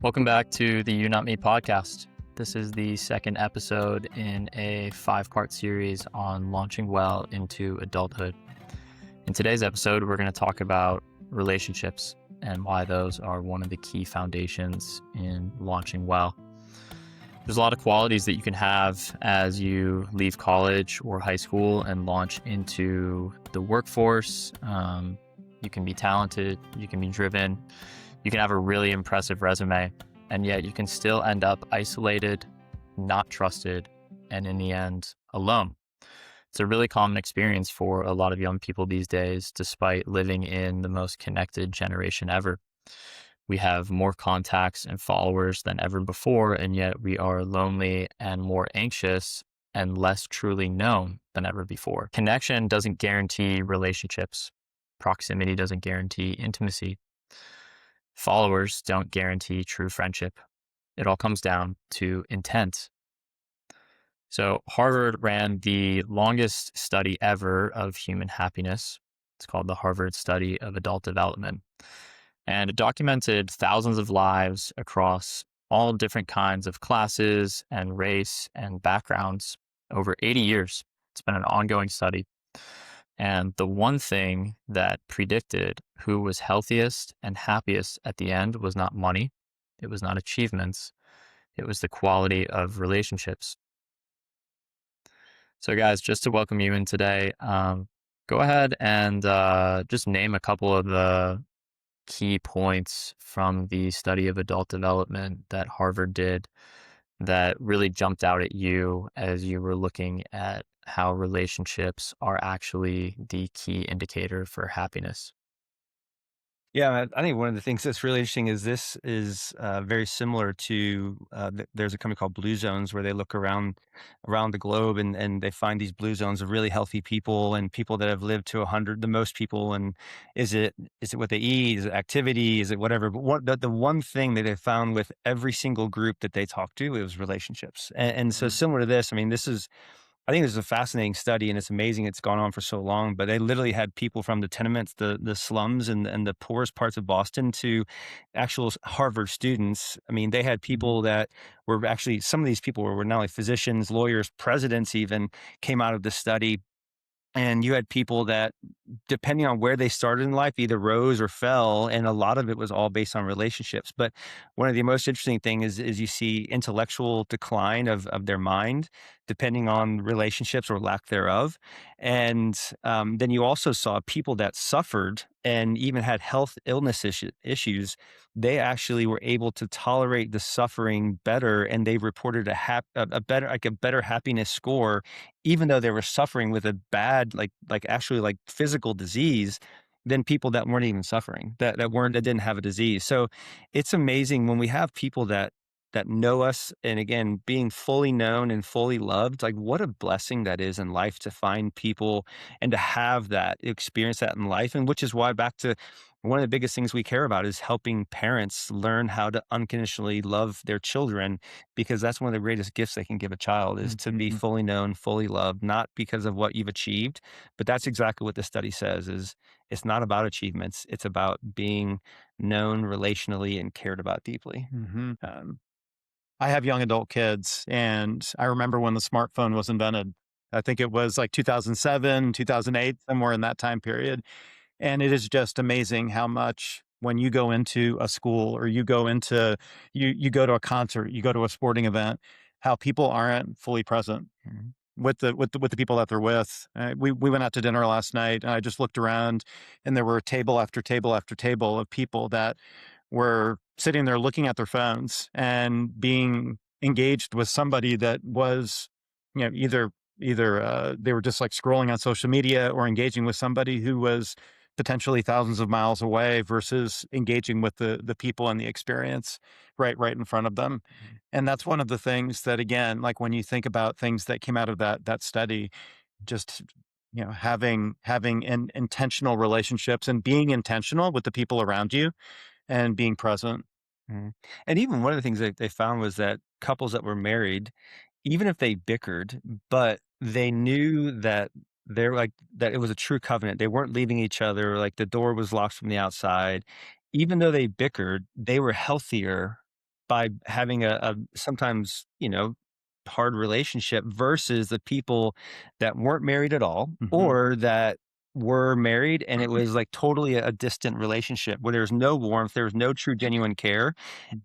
Welcome back to the You Not Me podcast. This is the second episode in a 5-part series on launching well into adulthood. In today's episode, we're going to talk about relationships and why those are one of the key foundations in launching well. There's a lot of qualities that you can have as you leave college or high school and launch into the workforce. You can be talented, you can be driven, you can have a really impressive resume, and yet you can still end up isolated, not trusted, and in the end, alone. It's a really common experience for a lot of young people these days, despite living in the most connected generation ever. We have more contacts and followers than ever before, and yet we are lonely and more anxious and less truly known than ever before. Connection doesn't guarantee relationships. Proximity doesn't guarantee intimacy. Followers don't guarantee true friendship. It all comes down to intent. So Harvard ran the longest study ever of human happiness. It's called the Harvard Study of Adult Development. And it documented thousands of lives across all different kinds of classes and race and backgrounds over 80 years. It's been an ongoing study. And the one thing that predicted who was healthiest and happiest at the end was not money. It was not achievements. It was the quality of relationships. So guys, just to welcome you in today, go ahead and just name a couple of the key points from the study of adult development that Harvard did that really jumped out at you as you were looking at how relationships are actually the key indicator for happiness. Yeah, I think one of the things that's really interesting is this is very similar to there's a company called Blue Zones where they look around the globe and they find these blue zones of really healthy people and people that have lived to 100, the most people. And is it what they eat? Is it activity? Is it whatever? But the one thing that they found with every single group that they talked to, it was relationships. And so Mhm. similar to this, I mean, I think this is a fascinating study, and it's amazing it's gone on for so long. But they literally had people from the tenements, the slums, and the poorest parts of Boston to actual Harvard students. I mean, they had Mhm. people that were actually some of these people were not only physicians, lawyers, presidents, even came out of the study. And you had people that, depending on where they started in life, either rose or fell, and a lot of it was all based on relationships. But one of the most interesting thing is you see intellectual decline of their mind, depending on relationships or lack thereof. And then you also saw people that suffered and even had health illness issues. They actually were able to tolerate the suffering better, and they reported a better a better happiness score even though they were suffering with a bad, like actually like physical disease than people that weren't even suffering, that didn't have a disease. So it's amazing when we have people that know us, and again, being fully known and fully loved, like what a blessing that is in life to find people and to have that experience that in life. And which is why back to one of the biggest things we care about is helping parents learn how to unconditionally love their children, because that's one of the greatest gifts they can give a child is to be Mhm. fully known, fully loved, not because of what you've achieved. But that's exactly what the study says is it's not about achievements. It's about being known relationally and cared about deeply. Mhm. I have young adult kids, and I remember when the smartphone was invented. I think it was like 2007, 2008, somewhere in that time period. And it is just amazing how much when you go into a school or you go to a concert, you go to a sporting event, how people aren't fully present Mhm. with the people that they're with. We went out to dinner last night, and I just looked around, and there were table after table after table of people that were sitting there looking at their phones and being engaged with somebody that was, either they were just like scrolling on social media or engaging with somebody who was potentially thousands of miles away versus engaging with the people and the experience right in front of them. And that's one of the things that, again, like when you think about things that came out of that study, just having intentional relationships and being intentional with the people around you and being present. Mhm. And even one of the things that they found was that couples that were married, even if they bickered, but they knew that they're like that it was a true covenant. They weren't leaving each other, like the door was locked from the outside. Even though they bickered, they were healthier by having a sometimes, hard relationship versus the people that weren't married at all Mhm. or that were married and it was like totally a distant relationship where there was no warmth, there was no true genuine care.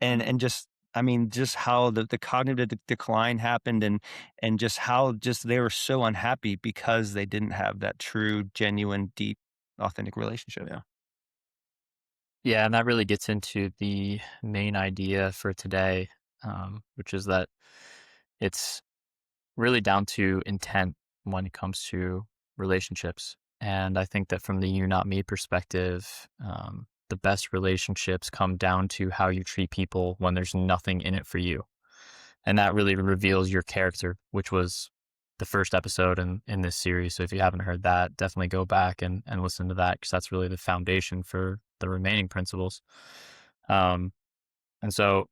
And just I mean, just how the cognitive decline happened and just how just they were so unhappy because they didn't have that true, genuine, deep, authentic relationship. Yeah. Yeah, and that really gets into the main idea for today, which is that it's really down to intent when it comes to relationships. And I think that from the you, not me perspective, the best relationships come down to how you treat people when there's nothing in it for you. And that really reveals your character, which was the first episode in this series. So if you haven't heard that, definitely go back and listen to that because that's really the foundation for the remaining principles. Um, and so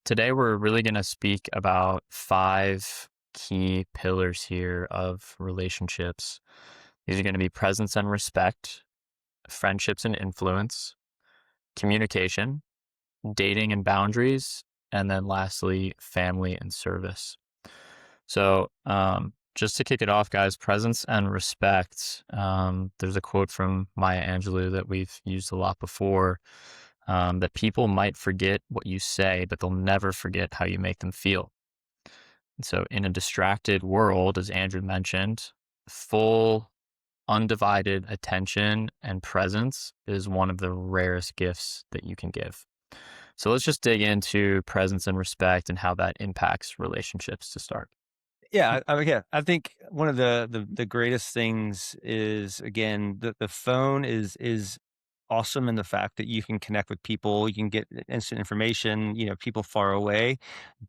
today we're really going to speak about 5 key pillars here of relationships. These are going to be presence and respect, friendships and influence, communication, dating and boundaries, and then lastly, family and service. So, just to kick it off, guys, presence and respect. There's a quote from Maya Angelou that we've used a lot before, that people might forget what you say, but they'll never forget how you make them feel. And so, in a distracted world, as Andrew mentioned, full, undivided attention and presence is one of the rarest gifts that you can give. So, let's just dig into presence and respect and how that impacts relationships to start. Yeah, yeah. I think one of the greatest things is again the phone is awesome in the fact that you can connect with people, you can get instant information, people far away.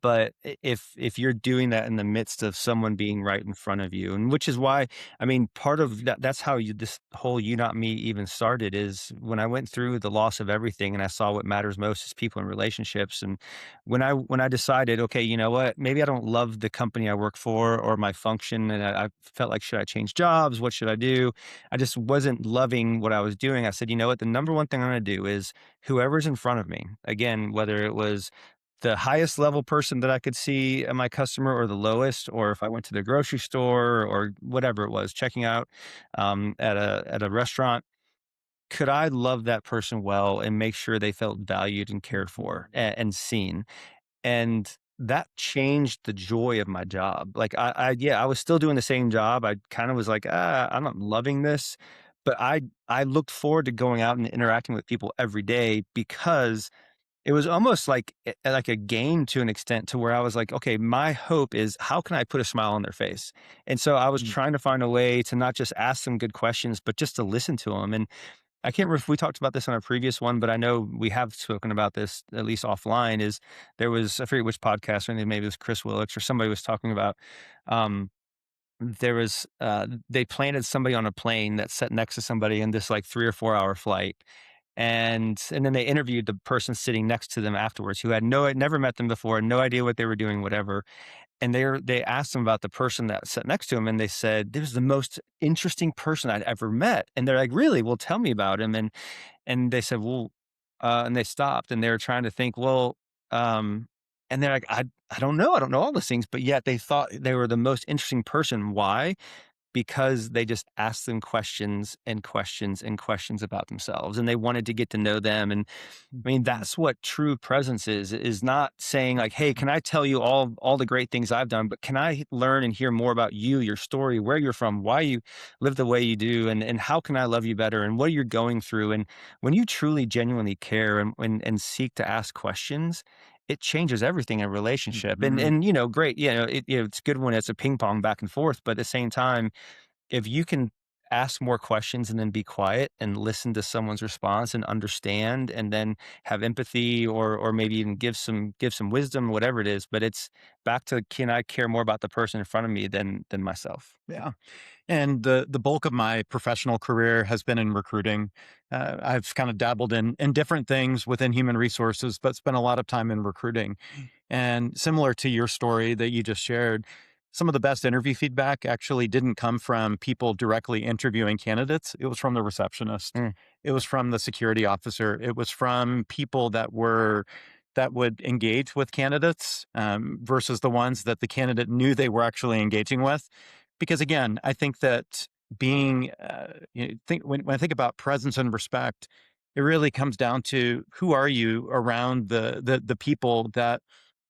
But if you're doing that in the midst of someone being right in front of you, and which is why I mean part of that's how this whole you not me even started is when I went through the loss of everything and I saw what matters most is people and relationships and when I decided, okay, you know what, maybe I don't love the company I work for or my function, and I felt like, should I change jobs? What should I do? I just wasn't loving what I was doing. I said, you know what, the number one thing I'm going to do is whoever's in front of me. Again, whether it was the highest level person that I could see at my customer or the lowest, or if I went to the grocery store or whatever it was, checking out at a restaurant, could I love that person well and make sure they felt valued and cared for and seen? And that changed the joy of my job. Like yeah, I was still doing the same job. I kind of was like, I'm not loving this, but I looked forward to going out and interacting with people every day because it was almost like a game to an extent to where I was like, okay, my hope is how can I put a smile on their face? And so I was Mm. trying to find a way to not just ask them good questions, but just to listen to them. And I can't remember if we talked about this on a previous one, but I know we have spoken about this at least offline. Is there was I forget which podcast, or maybe it was Chris Willicks or somebody was talking about. Um, there was they planted somebody on a plane that sat next to somebody in this like 3 or 4 hour flight, and then they interviewed the person sitting next to them afterwards who had never met them before, no idea what they were doing, whatever. And they asked him about the person that sat next to him, and they said, "This was the most interesting person I'd ever met." And they're like, "Really? Well, tell me about him." And they said, "Well," and they stopped, and they were trying to think, "Well," um, and they're like, I don't know. I don't know all those things." But yet they thought they were the most interesting person. Why? Because they just asked them questions and questions and questions about themselves, and they wanted to get to know them. And I mean, that's what true presence is not saying like, "Hey, can I tell you all the great things I've done, but can I learn and hear more about you, your story, where you're from, why you live the way you do, and how can I love you better and what you're going through?" And when you truly genuinely care and seek to ask questions, it changes everything in a relationship. And Mhm. great, it's good when it's a ping pong back and forth, but at the same time, if you can ask more questions and then be quiet and listen to someone's response and understand and then have empathy or maybe even give some wisdom, whatever it is, but it's back to, can I care more about the person in front of me than myself? Yeah. And the bulk of my professional career has been in recruiting. I've kind of dabbled in different things within human resources, but spent a lot of time in recruiting. And similar to your story that you just shared, some of the best interview feedback actually didn't come from people directly interviewing candidates. It was from the receptionist. Mm, It was from the security officer. It was from people that were that would engage with candidates versus the ones that the candidate knew they were actually engaging with. Because again, I think that being, when I think about presence and respect, it really comes down to who are you around the people that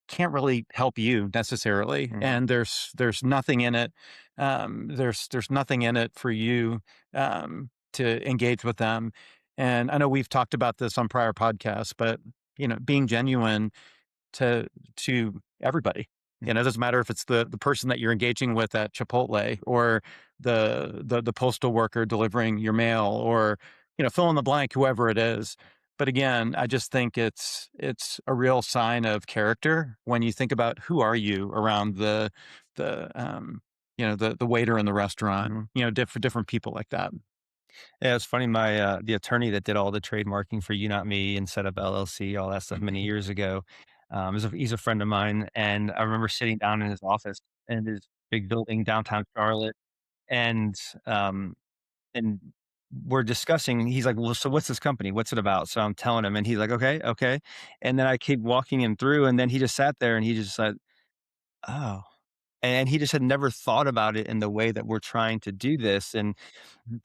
can't really help you necessarily, and there's nothing in it. There's nothing in it for you to engage with them. And I know we've talked about this on prior podcasts, but being genuine to everybody. It doesn't matter if it's the person that you're engaging with at Chipotle, or the postal worker delivering your mail, or fill in the blank, whoever it is. But again, I just think it's a real sign of character when you think about who are you around the waiter in the restaurant, different people like that. Yeah, it's funny. My the attorney that did all the trademarking for You Not Me and set up LLC, all that stuff many years ago, he's a friend of mine, and I remember sitting down in his office in his big building downtown Charlotte, and um, and we're discussing. He's like, "Well, so what's this company? What's it about?" So I'm telling him, and he's like, "Okay, okay," and then I keep walking him through, and then he just sat there and he just said, "Oh." And he just had never thought about it in the way that we're trying to do this. And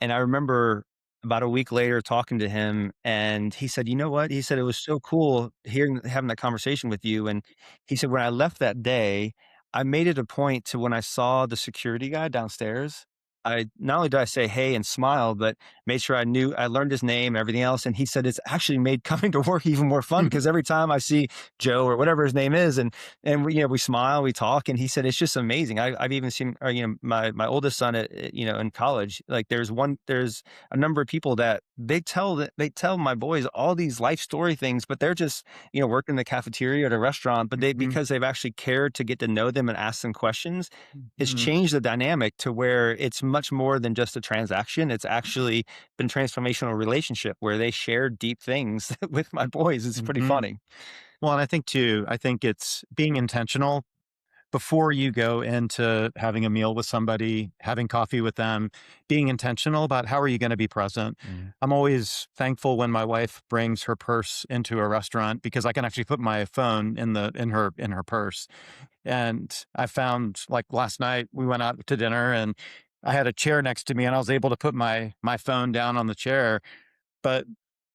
I remember about a week later talking to him, and he said, "You know what?" He said, "It was so cool having that conversation with you." And he said, "When I left that day, I made it a point to, when I saw the security guy downstairs, I not only did I say hey and smile, but made sure I learned his name, everything else." And he said, "It's actually made coming to work even more fun, because every time I see Joe or whatever his name is, and we smile, we talk." And he said, "It's just amazing. I've even seen, my oldest son in college, like there's a number of people that they tell my boys all these life story things, but they're just, working in the cafeteria at a restaurant, but because they've actually cared to get to know them and ask them questions, it's changed the dynamic to where it's much more than just a transaction. It's actually been transformational relationship where they share deep things with my boys. It's pretty Mhm. funny." Well, and I think too, I think it's being intentional before you go into having a meal with somebody, having coffee with them, being intentional about how are you going to be present. Mm. I'm always thankful when my wife brings her purse into a restaurant, because I can actually put my phone in her purse. And I found, like, last night we went out to dinner, and I had a chair next to me, and I was able to put my phone down on the chair. But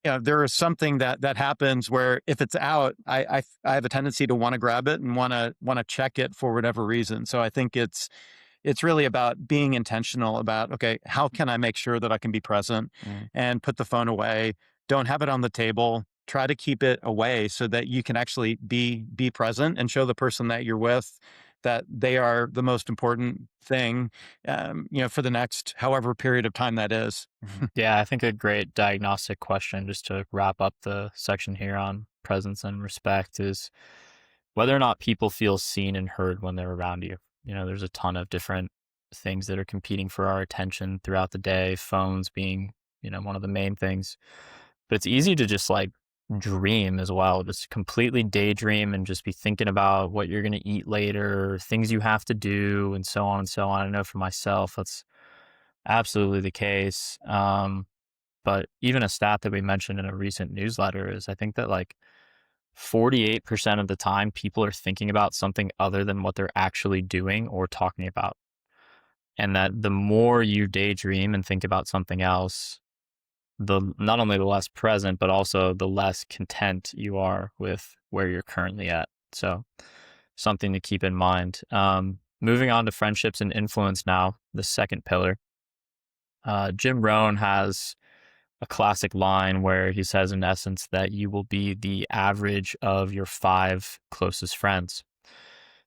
there is something that happens where if it's out, I have a tendency to want to grab it and want to check it for whatever reason. So I think it's really about being intentional about, okay, how can I make sure that I can be present Mm. and put the phone away? Don't have it on the table. Try to keep it away so that you can actually be present and show the person that you're with that they are the most important thing, for the next however period of time that is. Yeah, I think a great diagnostic question, just to wrap up the section here on presence and respect, is whether or not people feel seen and heard when they're around you. There's a ton of different things that are competing for our attention throughout the day, phones being, one of the main things. But it's easy to just like dream as well, just completely daydream and just be thinking about what you're going to eat later, things you have to do, and so on and so on. I know for myself, that's absolutely the case. But even a stat that we mentioned in a recent newsletter is, I think that like 48% of the time people are thinking about something other than what they're actually doing or talking about. And that the more you daydream and think about something else, the not only the less present, but also the less content you are with where you're currently at. So something to keep in mind. Moving on to friendships and influence now, the second pillar. Jim Rohn has a classic line where he says, in essence, that you will be the average of your 5 closest friends.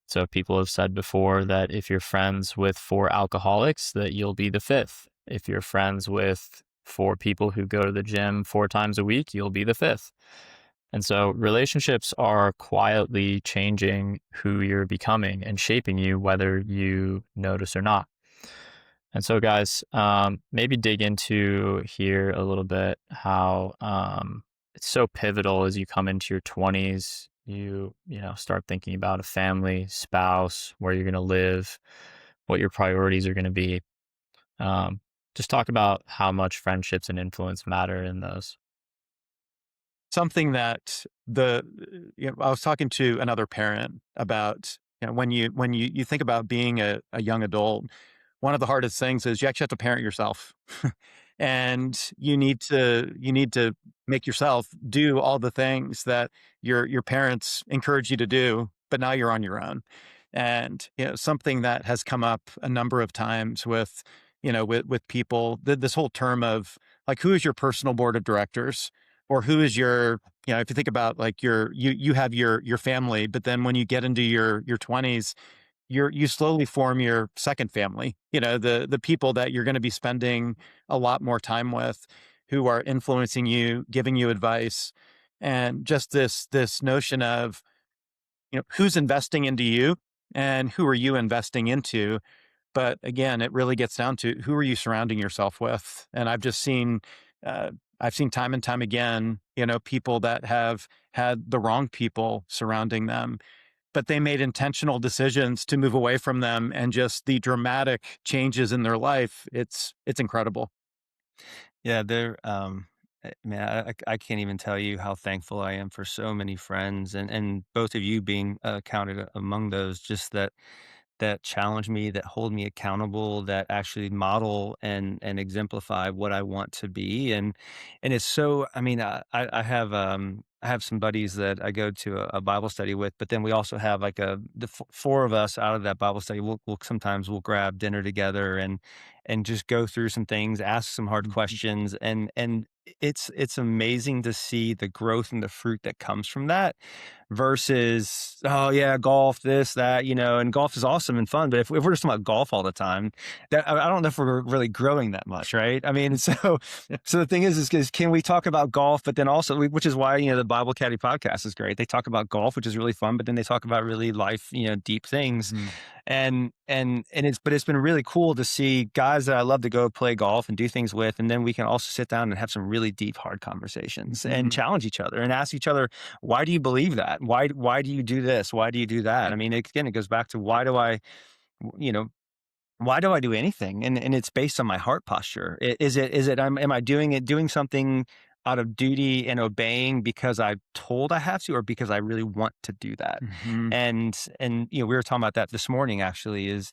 So people have said before that if you're friends with 4 alcoholics, that you'll be the 5th. If you're friends with 4 people who go to the gym 4 times a week, you'll be the 5th. And so relationships are quietly changing who you're becoming and shaping you, whether you notice or not. And so, guys, maybe dig into here a little bit how it's so pivotal as you come into your 20s. You start thinking about a family, spouse, where you're going to live, what your priorities are going to be. Um, just talk about how much friendships and influence matter in those. something that the I was talking to another parent about, when you think about being a young adult, one of the hardest things is you actually have to parent yourself. And you need to make yourself do all the things that your parents encourage you to do, but now you're on your own. And something that has come up a number of times with with people, this whole term of like, who is your personal board of directors, or who is your, if you think about like you have your family, but then when you get into your 20s, you slowly form your second family, the people that you're going to be spending a lot more time with, who are influencing you, giving you advice, and just this notion of, who's investing into you and who are you investing into. But again, it really gets down to, who are you surrounding yourself with? And uh, I've seen time and time again, people that have had the wrong people surrounding them, but they made intentional decisions to move away from them, and just the dramatic changes in their life. It's incredible. Yeah, man, I can't even tell you how thankful I am for so many friends, and both of you being counted among those. Just that challenge me, that hold me accountable, that actually model and exemplify what I want to be. And it's so, I mean, I have some buddies that I go to a Bible study with, but then we also have like four of us out of that Bible study. We'll sometimes we'll grab dinner together and just go through some things, ask some hard Mhm. questions, and it's amazing to see the growth and the fruit that comes from that, versus, oh yeah, golf, this, that, and golf is awesome and fun. But if we're just talking about golf all the time, that I don't know if we're really growing that much, right? I mean, so Yeah. so the thing is can we talk about golf, but then also, which is why, the Bible Caddy podcast is great. They talk about golf, which is really fun, but then they talk about really life, deep things. Mhm. And it's been really cool to see guys that I love to go play golf and do things with, and then we can also sit down and have some really deep, hard conversations and Mhm. challenge each other and ask each other, why do you believe that? Why do you do this? Why do you do that? I mean, again, it goes back to, you know, why do I do anything? And it's based on my heart posture. Is it am I doing something out of duty and obeying because I'm told I have to, or because I really want to do that? Mhm. And we were talking about that this morning, actually. Is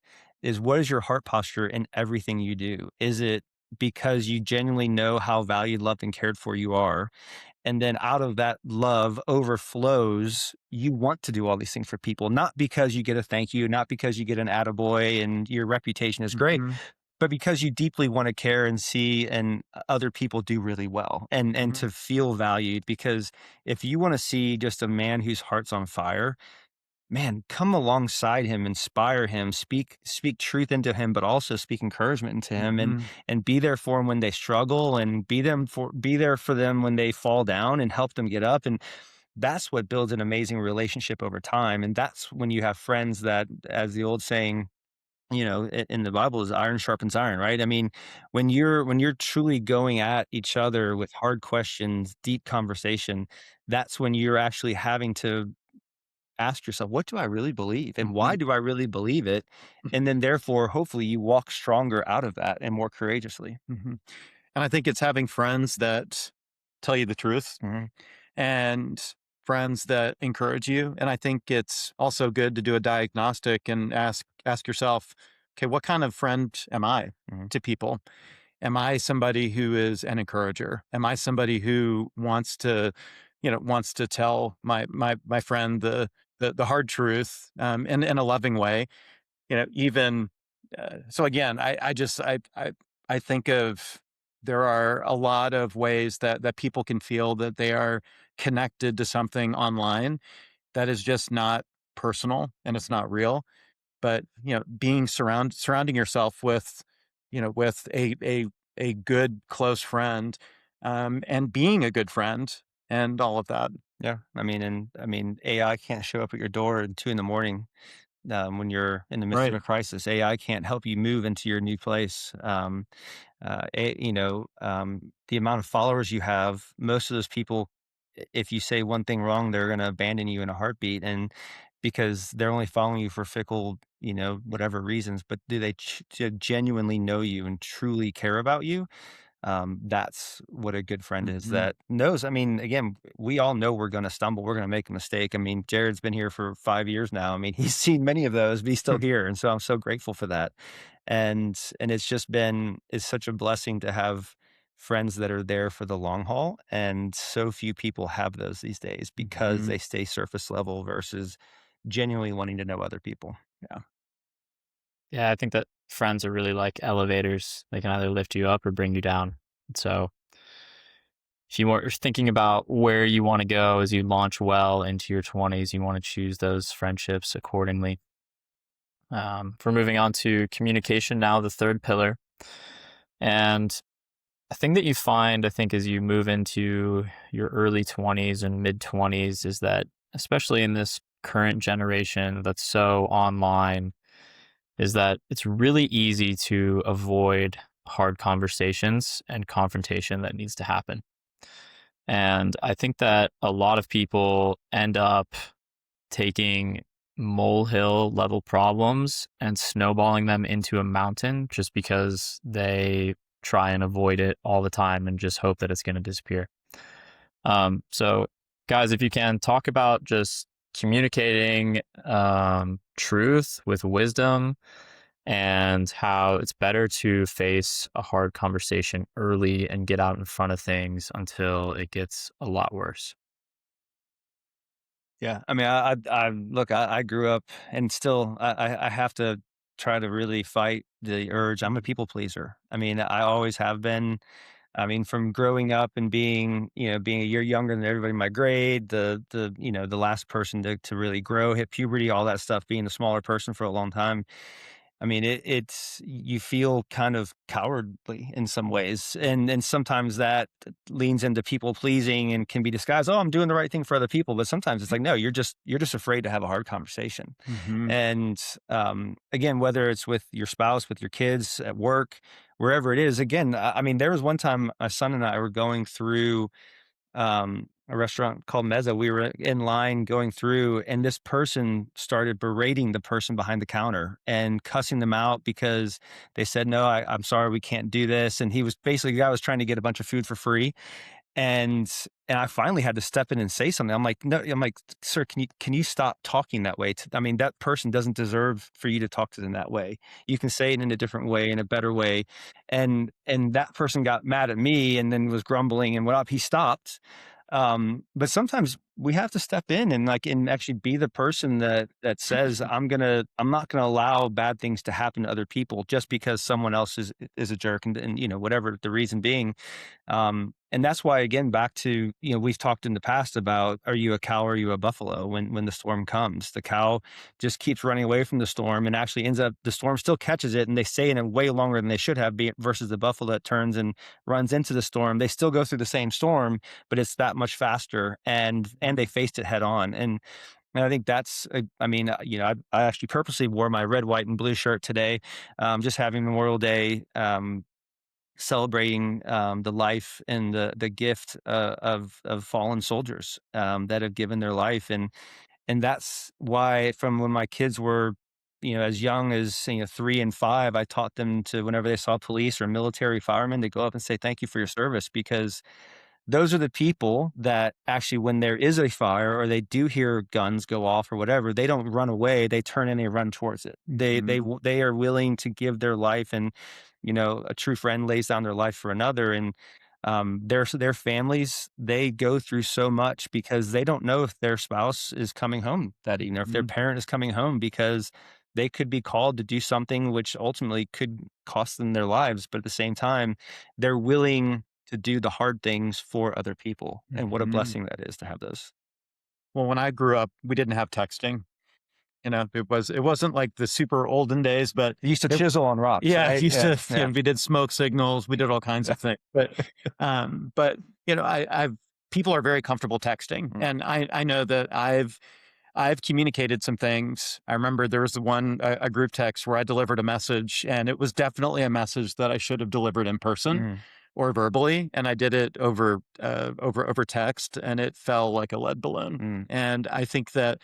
what is your heart posture in everything you do? Is it because you genuinely know how valued, loved, and cared for you are? And then out of that love overflows, you want to do all these things for people, not because you get a thank you, not because you get an attaboy and your reputation is great, Mhm. but because you deeply want to care and see and other people do really well, and Mhm. to feel valued. Because if you want to see just a man whose heart's on fire, man, come alongside him, inspire him, speak truth into him, but also speak encouragement into him, Mhm. and be there for him when they struggle, and be there for them when they fall down, and help them get up. And that's what builds an amazing relationship over time. And that's when you have friends that, as the old saying, in the Bible, is iron sharpens iron, right? I mean, when you're truly going at each other with hard questions, deep conversation, that's when you're actually having to ask yourself, what do I really believe? And why Mhm. do I really believe it? And then therefore, hopefully you walk stronger out of that and more courageously. Mhm. And I think it's having friends that tell you the truth, Mhm. and friends that encourage you. And I think it's also good to do a diagnostic and ask yourself, okay, what kind of friend am I Mhm. to people? Am I somebody who is an encourager? Am I somebody who wants to tell my friend the hard truth, in a loving way? Even so, again, I think of, there are a lot of ways that people can feel that they are connected to something online that is just not personal and it's not real. But being surrounding yourself with, with a good close friend, and being a good friend, and all of that. Yeah. I mean, AI can't show up at your door at 2 in the morning. When you're in the midst of Right. a crisis, AI can't help you move into your new place. The amount of followers you have, most of those people, if you say one thing wrong, they're going to abandon you in a heartbeat. And because they're only following you for fickle, whatever reasons, but do they genuinely know you and truly care about you? That's what a good friend is, Mhm. that knows. I mean, again, we all know we're going to stumble, we're going to make a mistake. I mean, Jared's been here for 5 years now. I mean, he's seen many of those, but he's still here, and so I'm so grateful for that. And it's such a blessing to have friends that are there for the long haul, and so few people have those these days because Mhm. they stay surface level versus genuinely wanting to know other people. Yeah. Yeah, I think that friends are really like elevators. They can either lift you up or bring you down. So if you are thinking about where you want to go as you launch well into your 20s, you want to choose those friendships accordingly. For moving on to communication now, the third pillar. And a thing that you find, I think, as you move into your early 20s and mid 20s is that, especially in this current generation that's so online, is that it's really easy to avoid hard conversations and confrontation that needs to happen. And I think that a lot of people end up taking molehill level problems and snowballing them into a mountain just because they try and avoid it all the time and just hope that it's going to disappear. So, guys, if you can talk about just communicating truth with wisdom and how it's better to face a hard conversation early and get out in front of things until it gets a lot worse. Yeah, I mean, I look, I grew up and still, I have to try to really fight the urge. I'm a people pleaser. I mean, I always have been. I mean, from growing up and being, being a year younger than everybody in my grade, the last person to really grow, hit puberty, all that stuff, being the smaller person for a long time. I mean, it's you feel kind of cowardly in some ways, and sometimes that leans into people pleasing and can be disguised. Oh, I'm doing the right thing for other people, but sometimes it's like, no, you're just afraid to have a hard conversation. Mhm. And again, whether it's with your spouse, with your kids, at work, wherever it is. Again, I mean, there was one time my son and I were going through a restaurant called Mezza. We were in line going through, and this person started berating the person behind the counter and cussing them out because they said, "No, I'm sorry, we can't do this." And he was basically, the guy was trying to get a bunch of food for free, and I finally had to step in and say something. I'm like, "No," I'm like, "Sir, can you stop talking that way? I mean, that person doesn't deserve for you to talk to them that way. You can say it in a different way, in a better way." And that person got mad at me and then was grumbling and went up. He stopped. But sometimes we have to step in and actually be the person that says, I'm not gonna allow bad things to happen to other people just because someone else is a jerk, and whatever the reason being. And that's why, again, back to, we've talked in the past about, are you a cow or are you a buffalo when the storm comes? The cow just keeps running away from the storm and actually ends up, the storm still catches it and they stay in it way longer than they should have, versus the buffalo that turns and runs into the storm. They still go through the same storm, but it's that much faster, and they faced it head on. And I think I mean, I actually purposely wore my red, white, and blue shirt today, just having Memorial Day, celebrating the life and the gift of fallen soldiers that have given their life. And that's why, from when my kids were, as young as 3 and 5, I taught them to, whenever they saw police or military firemen, to go up and say thank you for your service, because those are the people that actually, when there is a fire or they do hear guns go off or whatever, they don't run away. They turn and they run towards it. Mhm. They are willing to give their life, and a true friend lays down their life for another. And their families, they go through so much because they don't know if their spouse is coming home that evening, or if their Mhm. parent is coming home, because they could be called to do something which ultimately could cost them their lives. But at the same time, they're willing to do the hard things for other people. And what a Mhm. blessing that is to have those. Well, when I grew up, we didn't have texting. It wasn't like the super olden days, but They used to it, chisel on rocks, yeah, right? used Yeah, to, yeah. we did smoke signals, we did all kinds of things. But I've people are very comfortable texting, Mm, and I know that I've communicated some things. I remember there was a group text where I delivered a message, and it was definitely a message that I should have delivered in person mm, or verbally, and I did it over text, and it fell like a lead balloon. mm, And I think that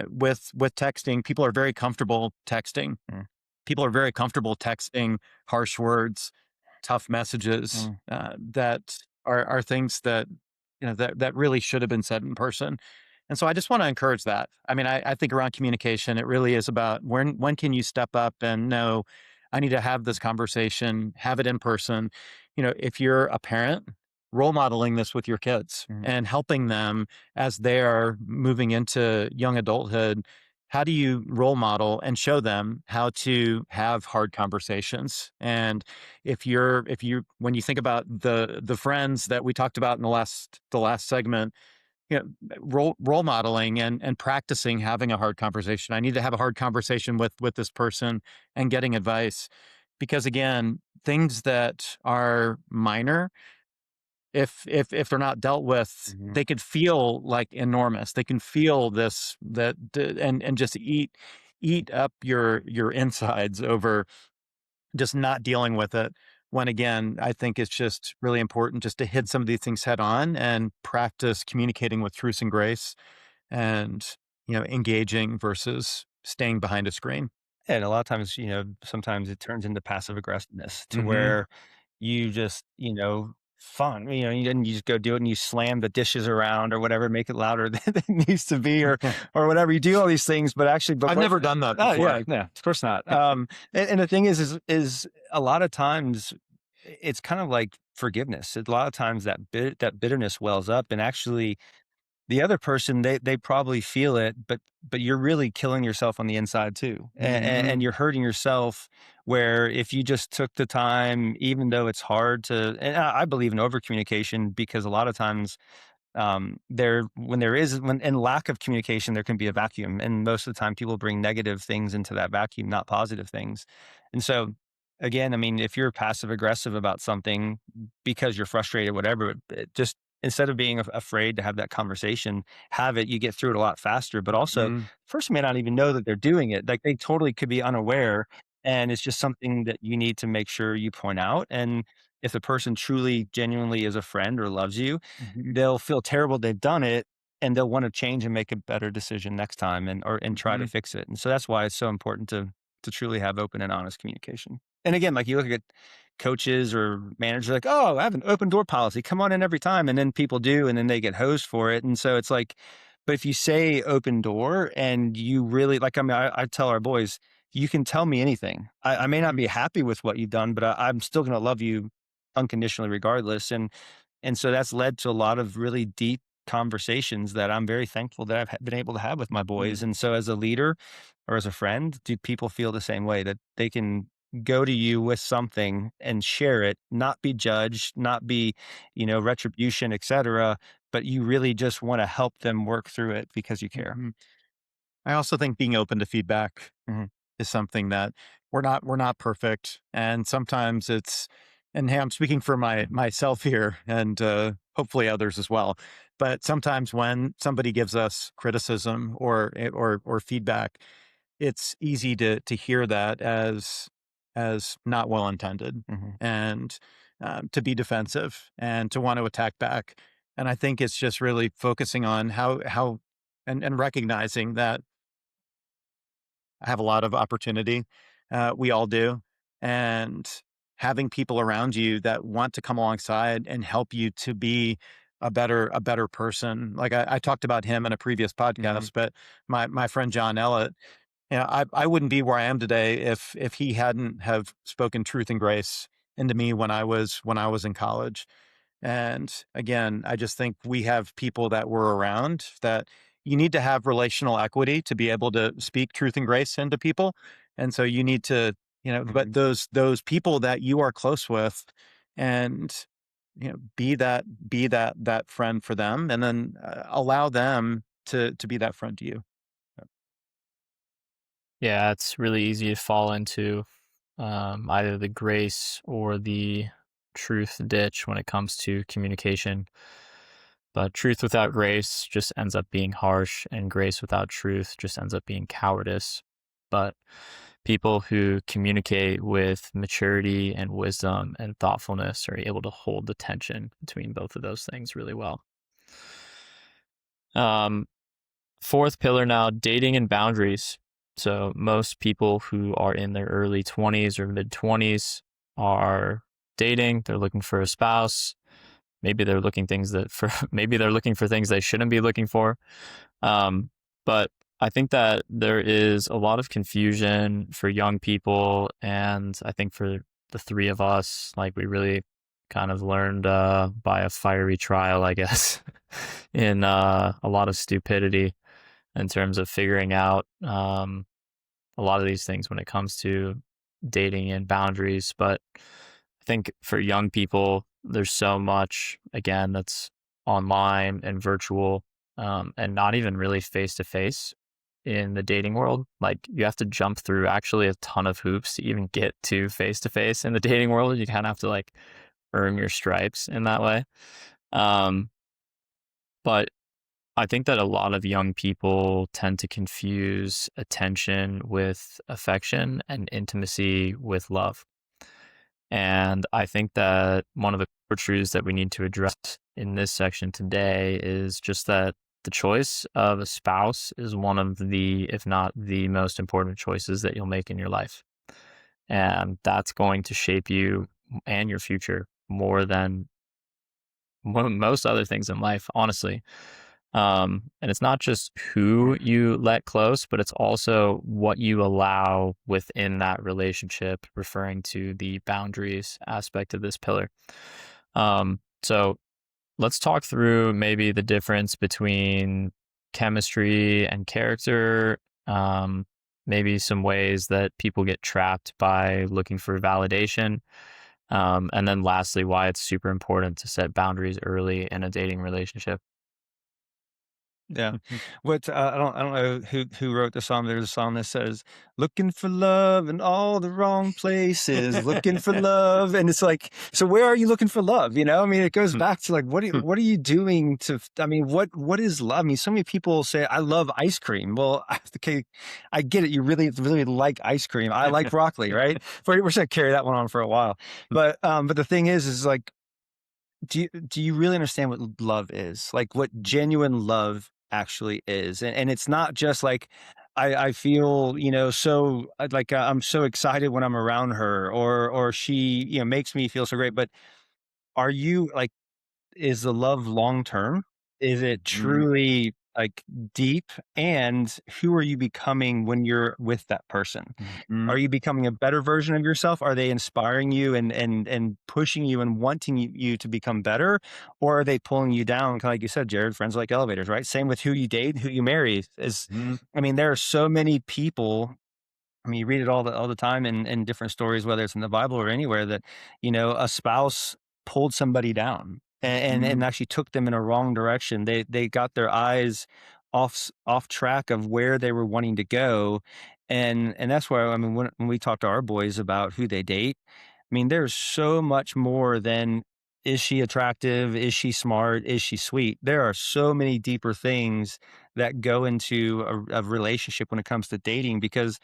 with texting, people are very comfortable texting. mm, People are very comfortable texting harsh words. tough messages that are things that that really should have been said in person. And so I just want to encourage that. I mean, I think around communication, it really is about when can you step up and know I need to have this conversation, have it in person. If you're a parent, role modeling this with your kids and helping them as they are moving into young adulthood. How do you role model and show them how to have hard conversations? And when you think about the friends that we talked about in the last segment, role modeling and practicing having a hard conversation. I need to have a hard conversation with this person and getting advice, because again, things that are minor, if they're not dealt with, they could feel like enormous. They can feel and just eat up your insides over just not dealing with it. When again, I think it's just really important just to hit some of these things head on and practice communicating with truth and grace, and engaging versus staying behind a screen. And a lot of times, sometimes it turns into passive aggressiveness to Mm-hmm. where you just, fun, and you just go do it and you slam the dishes around or whatever, make it louder than it needs to be, or whatever. You do all these things, but actually, I've never done that oh before. yeah, of course not. And the thing is a lot of times it's kind of like forgiveness. A lot of times that bitterness wells up, and actually the other person, they probably feel it, but you're really killing yourself on the inside too, and you're hurting yourself. Where if you just took the time, even though it's hard to, and I believe in over communication, because a lot of times when in lack of communication, there can be a vacuum, and most of the time people bring negative things into that vacuum, not positive things. And so again, I mean, if you're passive aggressive about something because you're frustrated, whatever, just instead of being afraid to have that conversation, have it. You get through it a lot faster. But also, Mhm. person may not even know that they're doing it. Like, they totally could be unaware, and it's just something that you need to make sure you point out. And if the person truly, genuinely is a friend or loves you, they'll feel terrible they've done it, and they'll want to change and make a better decision next time, and try to fix it. And so that's why it's so important to truly have open and honest communication. And again, like, you look at coaches or managers, like, oh, I have an open door policy, come on in every time. And then people do, and then they get hosed for it. And so it's like, but if you say open door and you really, like, I mean, I tell our boys, you can tell me anything. I may not be happy with what you've done, but I'm still going to love you unconditionally regardless. And so that's led to a lot of really deep conversations that I'm very thankful that I've been able to have with my boys. And so as a leader or as a friend, do people feel the same way, that they can go to you with something and share it, not be judged, not be, retribution, etc., but you really just want to help them work through it because you care. I also think being open to feedback Mhm. is something that we're not perfect, and sometimes it's. And hey, I'm speaking for myself here, and hopefully others as well. But sometimes when somebody gives us criticism or feedback, it's easy to hear that as not well intended, Mhm. and to be defensive and to want to attack back. And I think it's just really focusing on how and recognizing that I have a lot of opportunity. We all do. And having people around you that want to come alongside and help you to be a better person. Like I talked about him in a previous Mhm. podcast, but my friend John Ellett, I wouldn't be where I am today if he hadn't have spoken truth and grace into me when I was in college. And again, I just think we have people that were around that you need to have relational equity to be able to speak truth and grace into people. And so you need to, but Mhm. those people that you are close with, and be that friend for them, and then allow them to be that friend to you. Yeah, it's really easy to fall into either the grace or the truth ditch when it comes to communication. But truth without grace just ends up being harsh, and grace without truth just ends up being cowardice. But people who communicate with maturity and wisdom and thoughtfulness are able to hold the tension between both of those things really well. Um, Fourth pillar now, dating and boundaries. So most people who are in their early 20s or mid 20s are dating, they're looking for a spouse. Maybe they're looking maybe they're looking for things they shouldn't be looking for. But I think that there is a lot of confusion for young people, and I think for the three of us, like we really kind of learned by a fiery trial, I guess, in a lot of stupidity in terms of figuring out a lot of these things when it comes to dating and boundaries. But I think for young people, there's so much, again, that's online and virtual, and not even really face to face in the dating world. Like you have to jump through actually a ton of hoops to even get to face in the dating world. You kind of have to like earn your stripes in that way. Um, but I think that a lot of young people tend to confuse attention with affection and intimacy with love. And I think that one of the core truths that we need to address in this section today is just that the choice of a spouse is one of the, if not the most important choices that you'll make in your life. And that's going to shape you and your future more than most other things in life, honestly. And it's not just who you let close, but it's also what you allow within that relationship, referring to the boundaries aspect of this pillar. So let's talk through maybe the difference between chemistry and character, maybe some ways that people get trapped by looking for validation. And then lastly, why it's super important to set boundaries early in a dating relationship. Yeah. What I don't know who wrote the song. There's a song that says, "Looking for love in all the wrong places, looking for love," and it's like, so where are you looking for love? You know, I mean, it goes back to like, what are you doing to? I mean, what is love? I mean, so many people say, "I love ice cream." Well, okay, I get it. You really like ice cream. I like broccoli, right? We're just gonna carry that one on for a while. But the thing is like, do you really understand what love is? Like what genuine love actually is? And it's not just like I feel, so like I'm so excited when I'm around her, or she, makes me feel so great. But are you like, is the love long term? Is it truly like deep? And who are you becoming when you're with that person? Are you becoming a better version of yourself? Are they inspiring you and pushing you and wanting you to become better? Or are they pulling you down? Kind of like you said, Jared, friends are like elevators, right? Same with who you date, who you marry. I mean, there are so many people. I mean, you read it all the time in different stories, whether it's in the Bible or anywhere, that a spouse pulled somebody down and actually took them in a wrong direction. They got their eyes off track of where they were wanting to go, and that's why, I mean, when we talk to our boys about who they date, I mean, there's so much more than, is she attractive? Is she smart? Is she sweet? There are so many deeper things that go into a relationship when it comes to dating, because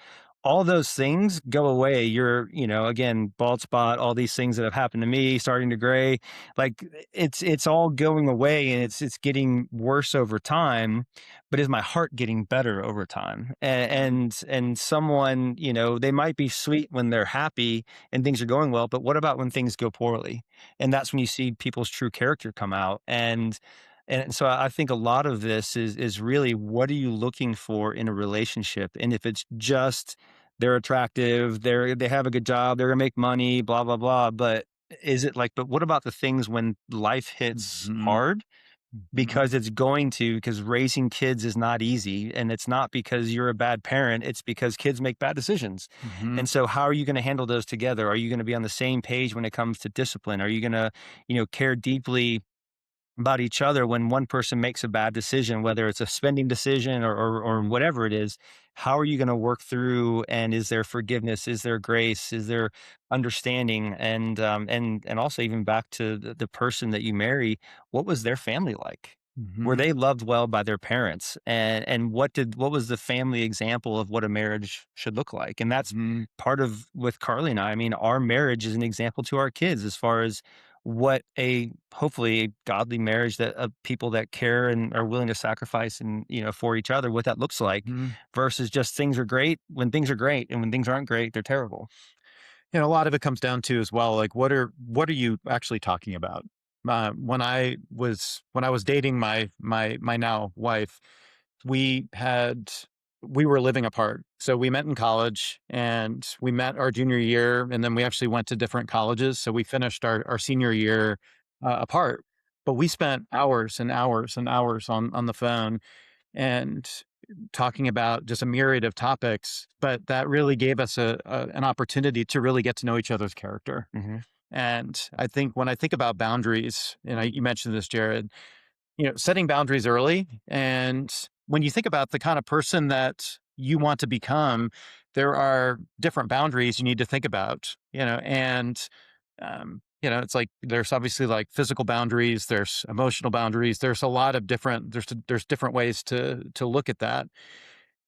all those things go away. You're, again, bald spot, all these things that have happened to me, starting to gray, like it's all going away, and it's getting worse over time. But is my heart getting better over time? And someone, they might be sweet when they're happy and things are going well, but what about when things go poorly? And that's when you see people's true character come out. And so I think a lot of this is really, what are you looking for in a relationship? And if it's just they're attractive, they have a good job, they're gonna make money, blah blah blah. But is it like, but what about the things when life hits hard? Because because raising kids is not easy, and it's not because you're a bad parent, it's because kids make bad decisions. And so how are you going to handle those together? Are you going to be on the same page when it comes to discipline? Are you going to, care deeply about each other when one person makes a bad decision, whether it's a spending decision or whatever it is? How are you going to work through? And is there forgiveness? Is there grace? Is there understanding? And also, even back to the person that you marry, what was their family like? Were they loved well by their parents? And what was the family example of what a marriage should look like? And that's part of, with Carly and I mean, our marriage is an example to our kids as far as what a, hopefully a godly marriage, that of people that care and are willing to sacrifice and, for each other, what that looks like, versus just things are great when things are great, and when things aren't great, they're terrible. A lot of it comes down to as well, like what are you actually talking about? When I was dating my now wife, we had we were living apart. So we met in college and we met our junior year, and then we actually went to different colleges. So we finished our senior year apart. But we spent hours and hours and hours on the phone and talking about just a myriad of topics. But that really gave us an opportunity to really get to know each other's character. Hmm. And I think when I think about boundaries, and you mentioned this, Jared, setting boundaries early. And when you think about the kind of person that you want to become, there are different boundaries you need to think about, it's like there's obviously like physical boundaries, there's emotional boundaries, there's a lot of there's different ways to look at that.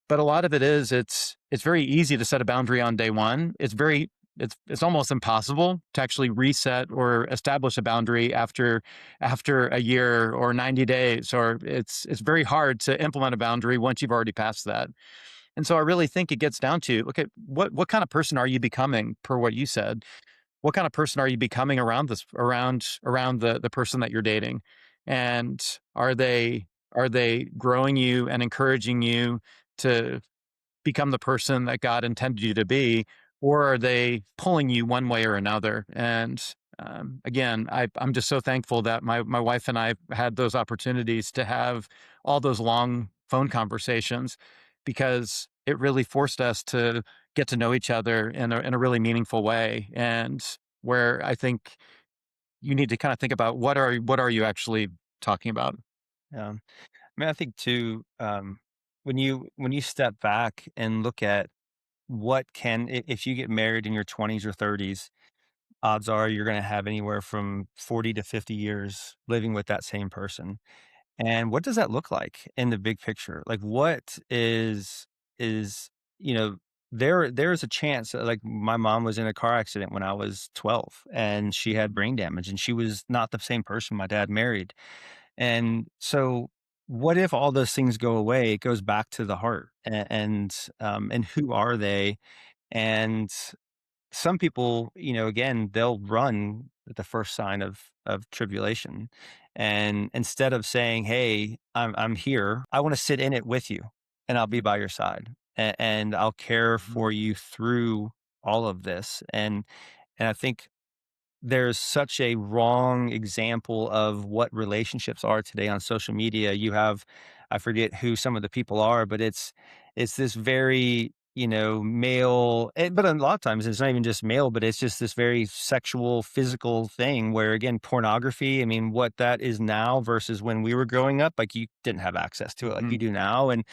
But a lot of it is it's very easy to set a boundary on day one. It's almost impossible to actually reset or establish a boundary after a year or 90 days, or it's very hard to implement a boundary once you've already passed that. And so I really think it gets down to, okay, what kind of person are you becoming, per what you said? What kind of person are you becoming around the person that you're dating? And are they growing you and encouraging you to become the person that God intended you to be, or are they pulling you one way or another? And again, I'm just so thankful that my wife and I had those opportunities to have all those long phone conversations, because it really forced us to get to know each other in a really meaningful way. And where I think you need to kind of think about what are you actually talking about? Yeah. I mean, I think too, when you step back and look at if you get married in your 20s or 30s, odds are you're going to have anywhere from 40 to 50 years living with that same person. And what does that look like in the big picture? Like, is you know there's a chance, like, my mom was in a car accident when I was 12 and she had brain damage and she was not the same person my dad married. And so, what if all those things go away? It goes back to the heart, and who are they? And some people, again, they'll run at the first sign of tribulation, and instead of saying, "Hey, I'm here. I want to sit in it with you, and I'll be by your side, and I'll care Mhm. for you through all of this." And I think there's such a wrong example of what relationships are today on social media. You have, I forget who some of the people are, but it's this very, male, but a lot of times it's not even just male, but it's just this very sexual, physical thing where, again, pornography, I mean, what that is now versus when we were growing up, like, you didn't have access to it like you Mhm. do now. And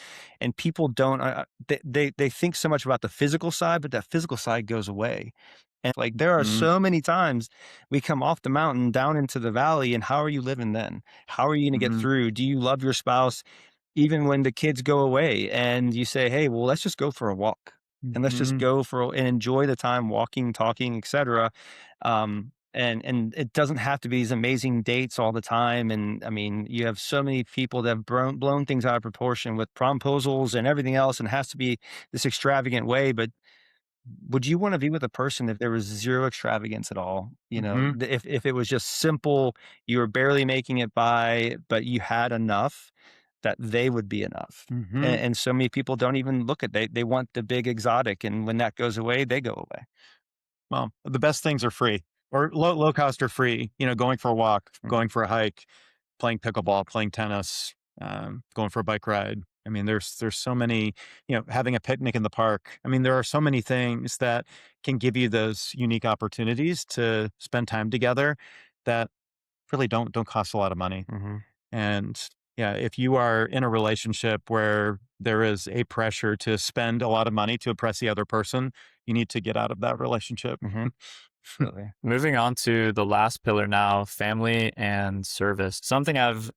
people don't, they think so much about the physical side, but that physical side goes away. And, like, there are Mhm. so many times we come off the mountain down into the valley, and how are you living then? How are you gonna get Mhm. through? Do you love your spouse even when the kids go away and you say, "Hey, well, let's just go for a walk, and let's just Mhm. go and enjoy the time walking, talking, etcetera." And it doesn't have to be these amazing dates all the time. And I mean, you have so many people that have blown things out of proportion with promposals and everything else, and it has to be this extravagant way. But would you wanna be with a person if there was 0 extravagance at all? Mhm. If it was just simple, you were barely making it by, but you had enough that they would be enough. Mhm. And so many people don't even look at, they want the big exotic, and when that goes away, they go away. Well, the best things are free, or low cost or free. Going for a walk, Mhm, going for a hike, playing pickleball, playing tennis, going for a bike ride. I mean, there's so many. Having a picnic in the park. I mean, there are so many things that can give you those unique opportunities to spend time together that really don't cost a lot of money. mhm, And yeah, if you are in a relationship where there is a pressure to spend a lot of money to impress the other person, you need to get out of that relationship. mhm, absolutely. Moving on to the last pillar now, family and service. Something I've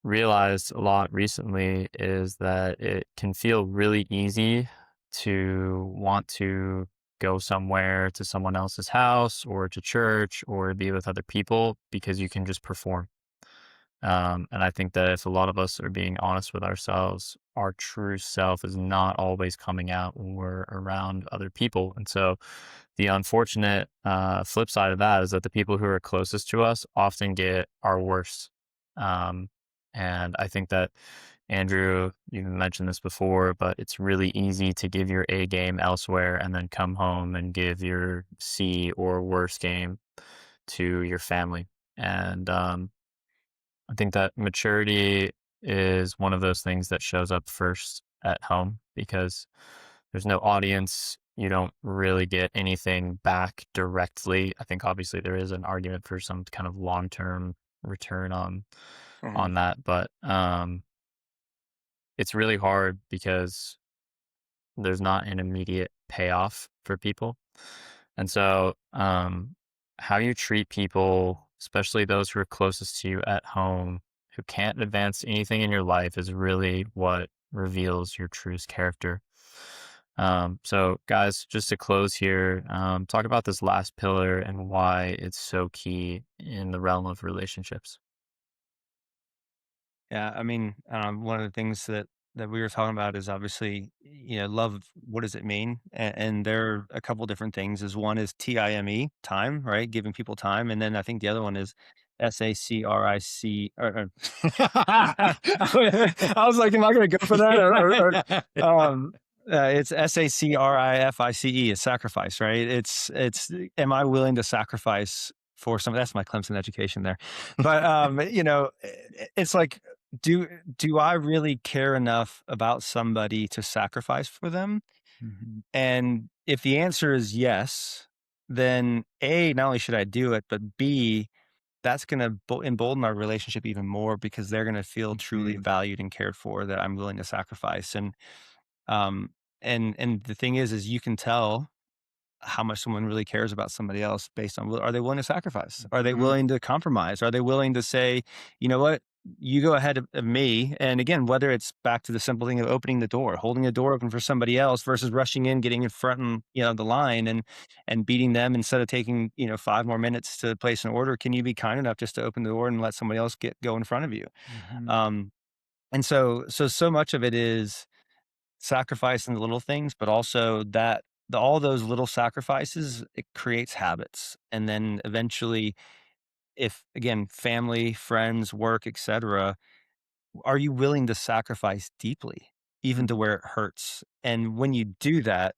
realized a lot recently is that it can feel really easy to want to go somewhere to someone else's house or to church or be with other people because you can just perform. And I think that if a lot of us are being honest with ourselves, our true self is not always coming out when we're around other people. And so the unfortunate flip side of that is that the people who are closest to us often get our worst. Um, and I think that, Andrew, you mentioned this before, but it's really easy to give your A game elsewhere and then come home and give your C or worse game to your family. And I think that maturity is one of those things that shows up first at home because there's no audience. You don't really get anything back directly. I think obviously there is an argument for some kind of long-term return Mhm. on that, but it's really hard because there's not an immediate payoff for people. And so, how you treat people, especially those who are closest to you at home, who can't advance anything in your life, is really what reveals your truest character. So, guys, just to close here, talk about this last pillar and why it's so key in the realm of relationships. Yeah, I mean, one of the things that we were talking about is obviously, love. What does it mean? And there are a couple different things. Is one is time, time, right? Giving people time, and then I think the other one is SACRIC. I was like, am I going to go for that? It's SACRIFICE. Is sacrifice, right? It's. Am I willing to sacrifice for some? That's my Clemson education there, but it's like do I really care enough about somebody to sacrifice for them? Mhm. And if the answer is yes, then A, not only should I do it, but B, that's going to embolden our relationship even more because they're going to feel truly Mhm. valued and cared for that I'm willing to sacrifice. Um, and the thing is you can tell how much someone really cares about somebody else based on are they willing to sacrifice? Are they Mhm. willing to compromise? Are they willing to say, you know what, you go ahead of me? And again, whether it's back to the simple thing of opening the door, holding the door open for somebody else versus rushing in, getting in front and the line and beating them instead of taking 5 more minutes to place an order. Can you be kind enough just to open the door and let somebody else go in front of you? Mhm. Um, and so much of it is sacrificing the little things, but also all those little sacrifices, it creates habits. And then eventually, if again, family, friends, work, etc., are you willing to sacrifice deeply, even to Mhm. where it hurts? And when you do that,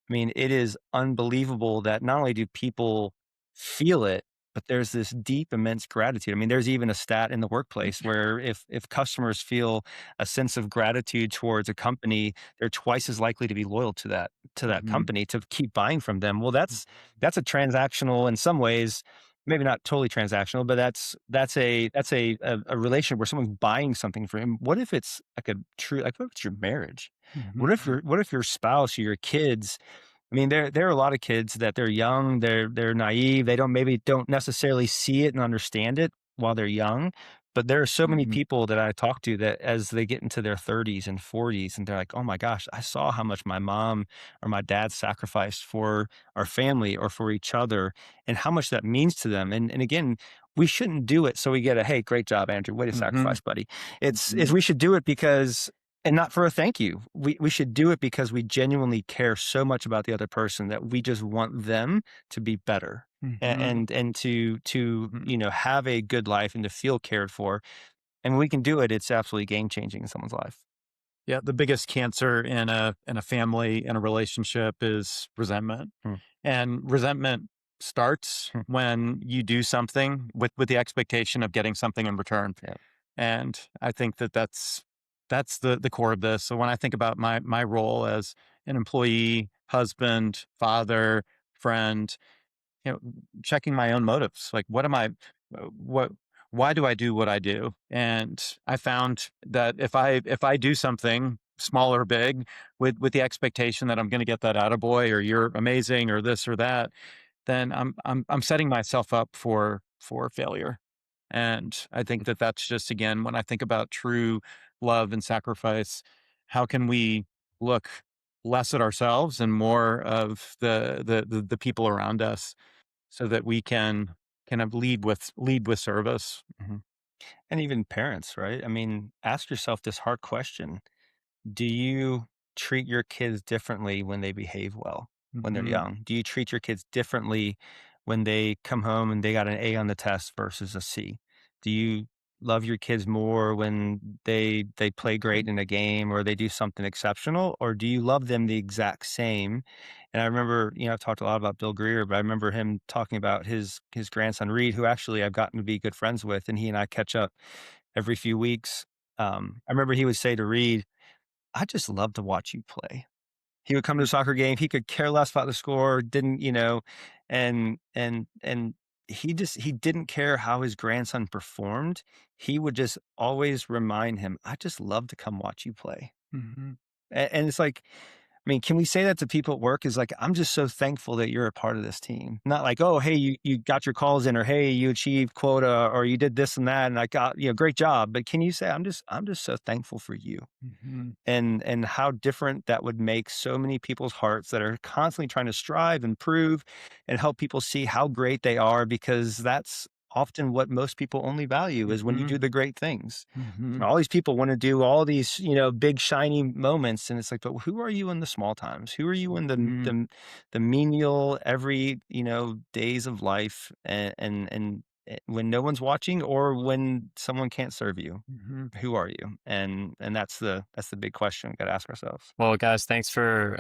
I mean, it is unbelievable that not only do people feel it, but there's this deep, immense gratitude. I mean, there's even a stat in the workplace where if customers feel a sense of gratitude towards a company, they're twice as likely to be loyal to that Mhm. company to keep buying from them. Well, that's a transactional in some ways, maybe not totally transactional, but that's a relation where someone's buying something for him. What if it's like a true like what if it's your marriage? Mhm. What if your spouse or your kids, I mean, there are a lot of kids that they're young, they're naive, they don't necessarily see it and understand it while they're young. But there are so many Mhm. people that I talk to that as they get into their 30s and 40s, and they're like, "Oh my gosh, I saw how much my mom or my dad sacrificed for our family or for each other, and how much that means to them." And again, we shouldn't do it so we get a "Hey, great job, Andrew, way to Mhm. sacrifice, buddy." It's Mhm. we should do it because and not for a thank you. We should do it because we genuinely care so much about the other person that we just want them to be better Mhm. and to Mhm. have a good life and to feel cared for. And when we can do it, it's absolutely game changing in someone's life. Yeah, the biggest cancer in a family, in a relationship is resentment. Hmm, And resentment starts hmm, when you do something with the expectation of getting something in return. yeah. And I think that's the core of this. So when I think about my role as an employee, husband, father, friend, you know, checking my own motives. Like, what am I, what, why do I do what I do? And I found that if I do something small or big with the expectation that I'm going to get that attaboy or you're amazing or this or that, then I'm setting myself up for failure. And I think that that's just again when I think about true love and sacrifice, how can we look less at ourselves and more of the people around us so that we can kind of lead with service. Mhm. And even parents, right? I mean, ask yourself this hard question. Do you treat your kids differently when they behave well, when they're Mhm. young? Do you treat your kids differently when they come home and they got an A on the test versus a C? Do you love your kids more when they play great in a game or they do something exceptional, or do you love them the exact same? And I remember, I've talked a lot about Bill Greer, but I remember him talking about his grandson Reed, who actually I've gotten to be good friends with, and he and I catch up every few weeks. I remember he would say to Reed, "I just love to watch you play." He would come to a soccer game, he could care less about the score, didn't, and he didn't care how his grandson performed. He would just always remind him, "I just love to come watch you play." Mhm. And it's like, I mean, can we say that to people at work? Is like, I'm just so thankful that you're a part of this team. Not like, oh, hey, you got your calls in, or hey, you achieved quota, or you did this and that, and I got, great job. But can you say, I'm just so thankful for you, Mhm. and how different that would make so many people's hearts that are constantly trying to strive and prove and help people see how great they are, because that's often what most people only value is when you Mhm. do the great things. Mhm. All these people want to do all these, big shiny moments, and it's like, but who are you in the small times? Who are you in Mhm. the menial, every, days of life, and when no one's watching or when someone can't serve you? Mhm. Who are you? And that's the big question we got to ask ourselves. Well, guys, thanks for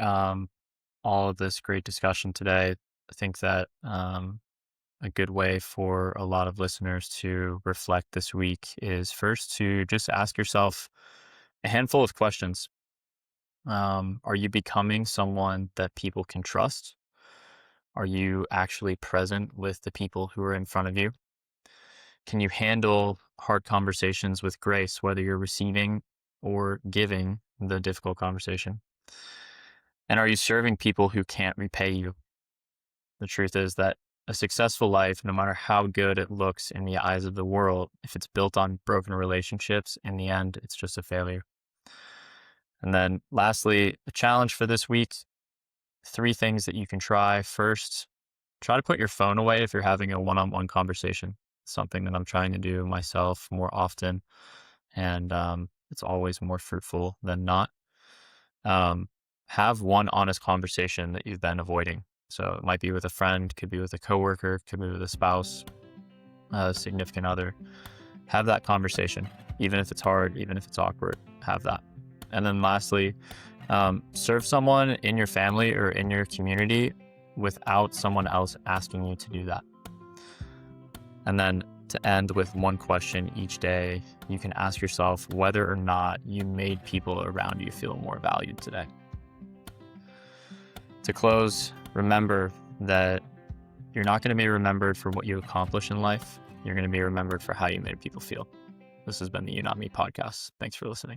all of this great discussion today. I think that a good way for a lot of listeners to reflect this week is first to just ask yourself a handful of questions. Are you becoming someone that people can trust? Are you actually present with the people who are in front of you? Can you handle hard conversations with grace, whether you're receiving or giving the difficult conversation? And are you serving people who can't repay you? The truth is that a successful life, no matter how good it looks in the eyes of the world, if it's built on broken relationships, in the end, it's just a failure. And then lastly, a challenge for this week, 3 things that you can try. First, try to put your phone away if you're having a one-on-one conversation. Something that I'm trying to do myself more often, and it's always more fruitful than not. Um, have one honest conversation that you've been avoiding. So it might be with a friend, could be with a coworker, could be with a spouse, a significant other. Have that conversation, even if it's hard, even if it's awkward. Have that. And then lastly, serve someone in your family or in your community without someone else asking you to do that. And then to end with one question each day, you can ask yourself whether or not you made people around you feel more valued today. To close, remember that you're not going to be remembered for what you accomplish in life. You're going to be remembered for how you made people feel. This has been the You Not Me podcast. Thanks for listening.